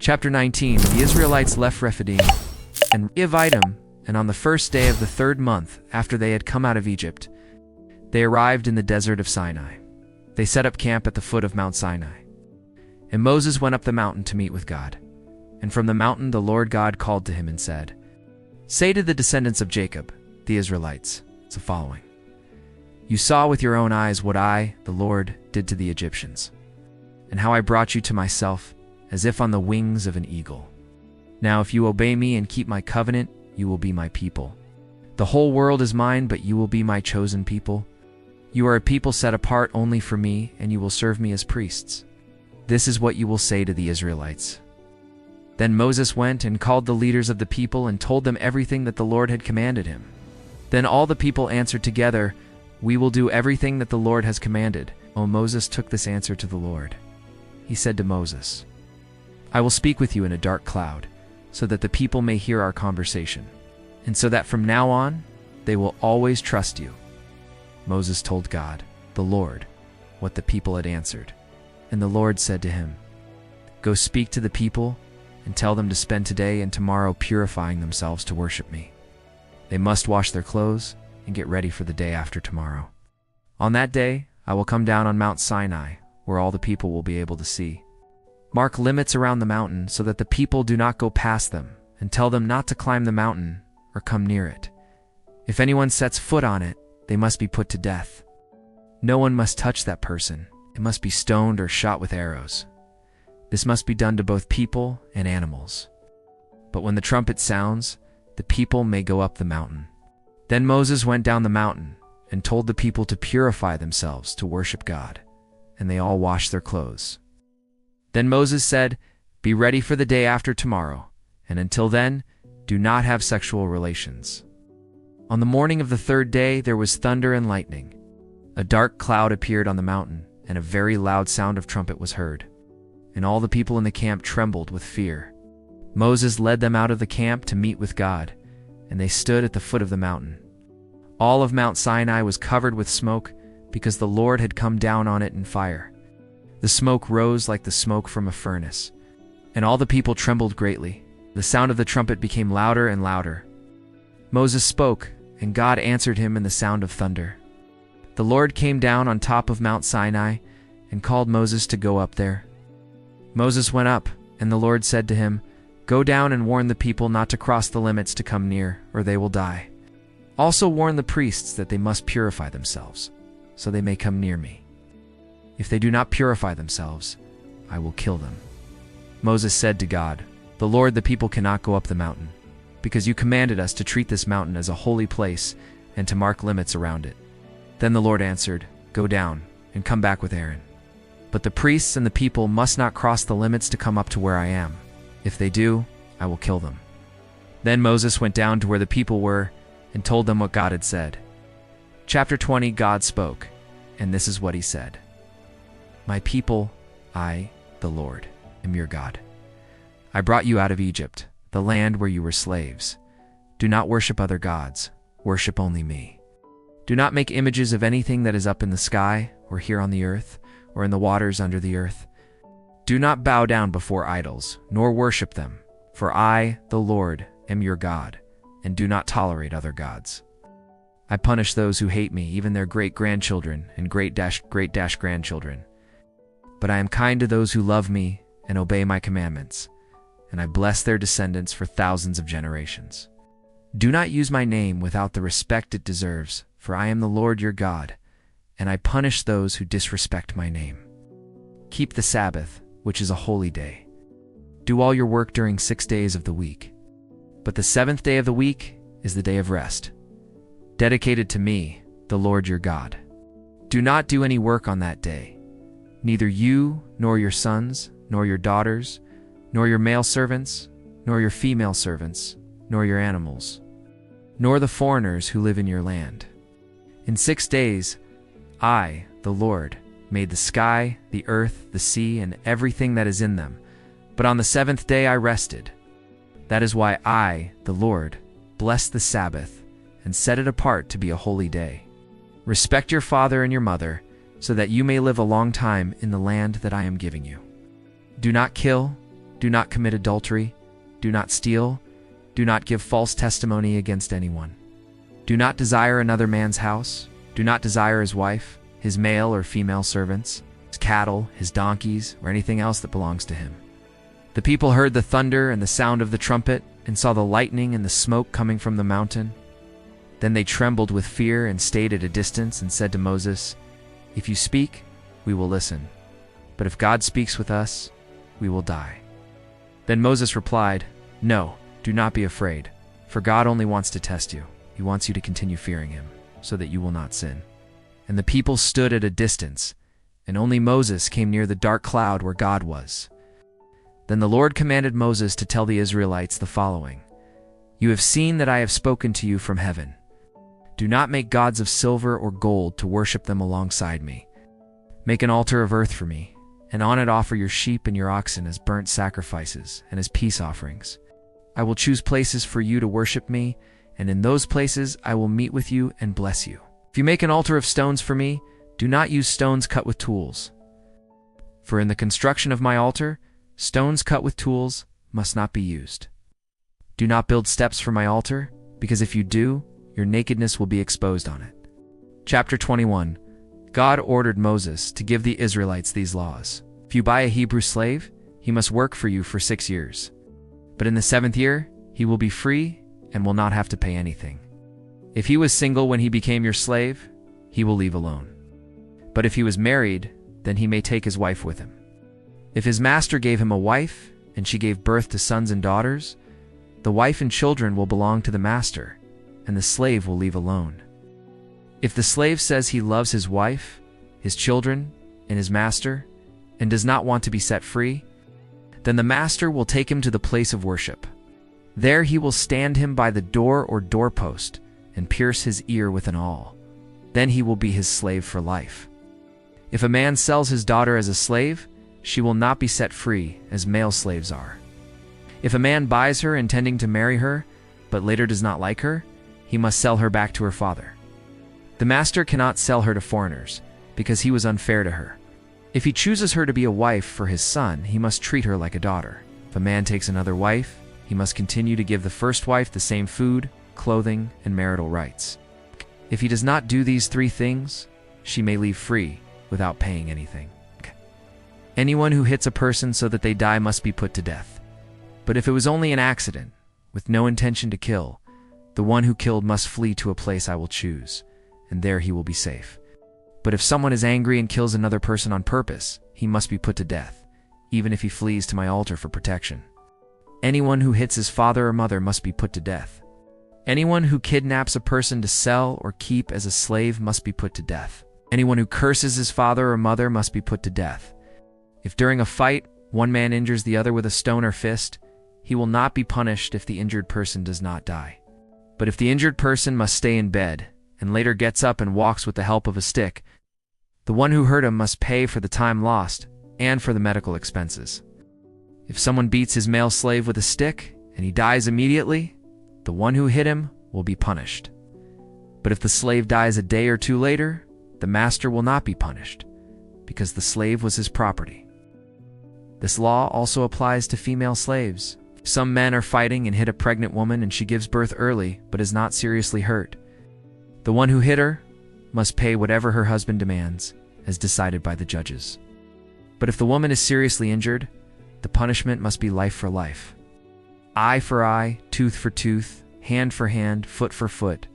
Chapter 19. The Israelites left Rephidim and Evidim, and on the first day of the 3rd month after they had come out of Egypt, they arrived in the desert of Sinai. They set up camp at the foot of Mount Sinai. And Moses went up the mountain to meet with God. And from the mountain the Lord God called to him and said, "Say to the descendants of Jacob, the Israelites, the following. You saw with your own eyes what I, the Lord, did to the Egyptians, and how I brought you to myself as if on the wings of an eagle. Now if you obey me and keep my covenant, you will be my people. The whole world is mine, but you will be my chosen people. You are a people set apart only for me, and you will serve me as priests. This is what you will say to the Israelites." Then Moses went and called the leaders of the people and told them everything that the Lord had commanded him. Then all the people answered together, "We will do everything that the Lord has commanded." Oh, Moses took this answer to the Lord. He said to Moses, "I will speak with you in a dark cloud, so that the people may hear our conversation, and so that from now on they will always trust you." Moses told God, the Lord, what the people had answered. And the Lord said to him, "Go speak to the people and tell them to spend today and tomorrow purifying themselves to worship me. They must wash their clothes and get ready for the day after tomorrow. On that day I will come down on Mount Sinai, where all the people will be able to see. Mark limits around the mountain so that the people do not go past them, and tell them not to climb the mountain or come near it. If anyone sets foot on it, they must be put to death. No one must touch that person. It must be stoned or shot with arrows. This must be done to both people and animals. But when the trumpet sounds, the people may go up the mountain." Then Moses went down the mountain and told the people to purify themselves to worship God, and they all washed their clothes. Then Moses said, "Be ready for the day after tomorrow, and until then, do not have sexual relations." On the morning of the 3rd day there was thunder and lightning. A dark cloud appeared on the mountain, and a very loud sound of trumpet was heard. And all the people in the camp trembled with fear. Moses led them out of the camp to meet with God, and they stood at the foot of the mountain. All of Mount Sinai was covered with smoke, because the Lord had come down on it in fire. The smoke rose like the smoke from a furnace, and all the people trembled greatly. The sound of the trumpet became louder and louder. Moses spoke, and God answered him in the sound of thunder. The Lord came down on top of Mount Sinai and called Moses to go up there. Moses went up, and the Lord said to him, "Go down and warn the people not to cross the limits to come near, or they will die. Also warn the priests that they must purify themselves, so they may come near me. If they do not purify themselves, I will kill them." Moses said to God, "The Lord, the people cannot go up the mountain, because you commanded us to treat this mountain as a holy place and to mark limits around it." Then the Lord answered, "Go down and come back with Aaron. But the priests and the people must not cross the limits to come up to where I am. If they do, I will kill them." Then Moses went down to where the people were and told them what God had said. Chapter 20. God spoke, and this is what he said. "My people, I, the Lord, am your God. I brought you out of Egypt, the land where you were slaves. Do not worship other gods, worship only me. Do not make images of anything that is up in the sky, or here on the earth, or in the waters under the earth. Do not bow down before idols, nor worship them, for I, the Lord, am your God, and do not tolerate other gods. I punish those who hate me, even their great-grandchildren and great-grandchildren. But I am kind to those who love me and obey my commandments, and I bless their descendants for thousands of generations. Do not use my name without the respect it deserves, for I am the Lord your God, and I punish those who disrespect my name. Keep the Sabbath, which is a holy day. Do all your work during 6 days of the week. But the 7th day of the week is the day of rest, dedicated to me, the Lord your God. Do not do any work on that day, neither you, nor your sons, nor your daughters, nor your male servants, nor your female servants, nor your animals, nor the foreigners who live in your land. In 6 days, I, the Lord, made the sky, the earth, the sea, and everything that is in them. But on the 7th day I rested. That is why I, the Lord, blessed the Sabbath and set it apart to be a holy day. Respect your father and your mother, so that you may live a long time in the land that I am giving you. Do not kill, Do not commit adultery. Do not steal. Do not give false testimony against anyone. Do not desire another man's house. Do not desire his wife, his male or female servants, his cattle, his donkeys, or anything else that belongs to him." The people heard the thunder and the sound of the trumpet, and saw the lightning and the smoke coming from the mountain. Then they trembled with fear and stayed at a distance and said to Moses, "If you speak, we will listen. But if God speaks with us, we will die." Then Moses replied, "No, do not be afraid, for God only wants to test you. He wants you to continue fearing him, so that you will not sin." And the people stood at a distance, and only Moses came near the dark cloud where God was. Then the Lord commanded Moses to tell the Israelites the following: "You have seen that I have spoken to you from heaven. Do not make gods of silver or gold to worship them alongside me. Make an altar of earth for me, and on it offer your sheep and your oxen as burnt sacrifices and as peace offerings. I will choose places for you to worship me, and in those places I will meet with you and bless you. If you make an altar of stones for me, do not use stones cut with tools. For in the construction of my altar, stones cut with tools must not be used. Do not build steps for my altar, because if you do, your nakedness will be exposed on it." Chapter 21. God ordered Moses to give the Israelites these laws. If you buy a Hebrew slave, he must work for you for 6 years. But in the 7th year, he will be free and will not have to pay anything. If he was single when he became your slave, he will leave alone. But if he was married, then he may take his wife with him. If his master gave him a wife, and she gave birth to sons and daughters, the wife and children will belong to the master, and the slave will leave alone. If the slave says he loves his wife, his children, and his master, and does not want to be set free, then the master will take him to the place of worship. There he will stand him by the door or doorpost, and pierce his ear with an awl. Then he will be his slave for life. If a man sells his daughter as a slave, she will not be set free, as male slaves are. If a man buys her intending to marry her, but later does not like her, he must sell her back to her father. The master cannot sell her to foreigners, because he was unfair to her. If he chooses her to be a wife for his son, he must treat her like a daughter. If a man takes another wife, he must continue to give the first wife the same food, clothing, and marital rights. If he does not do these 3 things, she may leave free without paying anything. Anyone who hits a person so that they die must be put to death. But if it was only an accident, with no intention to kill, the one who killed must flee to a place I will choose, and there he will be safe. But if someone is angry and kills another person on purpose, he must be put to death, even if he flees to my altar for protection. Anyone who hits his father or mother must be put to death. Anyone who kidnaps a person to sell or keep as a slave must be put to death. Anyone who curses his father or mother must be put to death. If during a fight, one man injures the other with a stone or fist, he will not be punished if the injured person does not die. But if the injured person must stay in bed, and later gets up and walks with the help of a stick, the one who hurt him must pay for the time lost and for the medical expenses. If someone beats his male slave with a stick, and he dies immediately, the one who hit him will be punished. But if the slave dies a day or 2 later, the master will not be punished, because the slave was his property. This law also applies to female slaves. If some men are fighting and hit a pregnant woman and she gives birth early but is not seriously hurt, the one who hit her must pay whatever her husband demands, as decided by the judges. But if the woman is seriously injured, the punishment must be life for life. Eye for eye, tooth for tooth, hand for hand, foot for foot,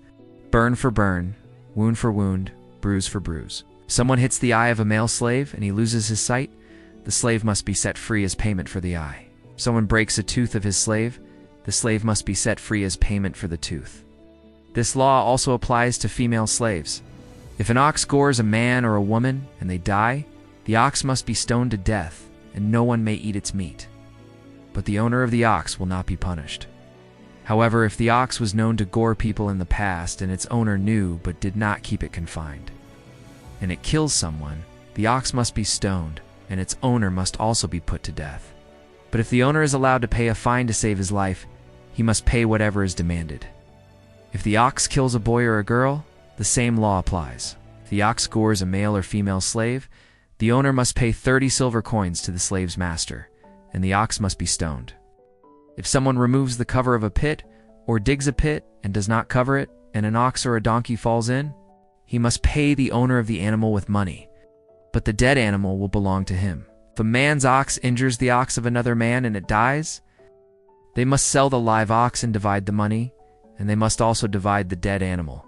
burn for burn, wound for wound, bruise for bruise. Someone hits the eye of a male slave and he loses his sight, the slave must be set free as payment for the eye. Someone breaks a tooth of his slave, the slave must be set free as payment for the tooth. This law also applies to female slaves. If an ox gores a man or a woman and they die, the ox must be stoned to death, and no one may eat its meat. But the owner of the ox will not be punished. However, if the ox was known to gore people in the past and its owner knew but did not keep it confined, and it kills someone, the ox must be stoned, and its owner must also be put to death. But if the owner is allowed to pay a fine to save his life, he must pay whatever is demanded. If the ox kills a boy or a girl, the same law applies. If the ox gores a male or female slave, the owner must pay 30 silver coins to the slave's master, and the ox must be stoned. If someone removes the cover of a pit, or digs a pit and does not cover it, and an ox or a donkey falls in, he must pay the owner of the animal with money, but the dead animal will belong to him. If a man's ox injures the ox of another man and it dies, they must sell the live ox and divide the money, and they must also divide the dead animal.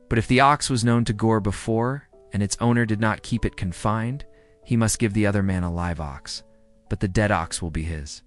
But if the ox was known to gore before, and its owner did not keep it confined, he must give the other man a live ox, but the dead ox will be his.